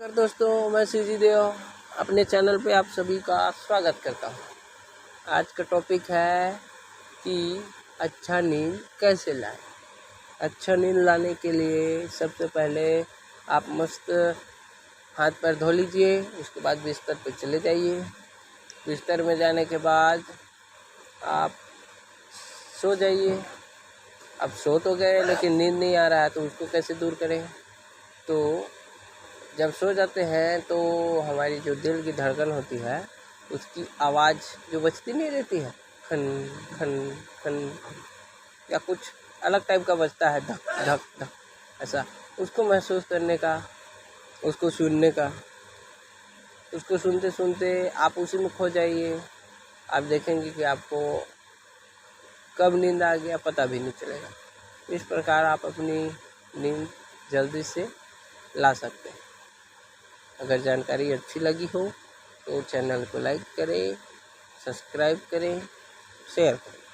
कर दोस्तों, मैं सीजी देव अपने चैनल पे आप सभी का स्वागत करता हूँ। आज का टॉपिक है कि अच्छा नींद कैसे लाएं। अच्छा नींद लाने के लिए सबसे पहले आप मस्त हाथ पैर धो लीजिए। उसके बाद बिस्तर पे चले जाइए। बिस्तर में जाने के बाद आप सो जाइए। अब सो तो गए लेकिन नींद नहीं आ रहा है, तो उसको कैसे दूर करें। तो जब सो जाते हैं तो हमारी जो दिल की धड़कन होती है उसकी आवाज़ जो बजती नहीं रहती है, खन खन खन, या कुछ अलग टाइप का बजता है, धक धक धक, ऐसा उसको महसूस करने का, उसको सुनने का। उसको सुनते सुनते आप उसी में खो जाइए। आप देखेंगे कि आपको कब नींद आ गया पता भी नहीं चलेगा। इस प्रकार आप अपनी नींद जल्दी से ला सकते हैं। अगर जानकारी अच्छी लगी हो तो चैनल को लाइक करें, सब्सक्राइब करें, शेयर करें।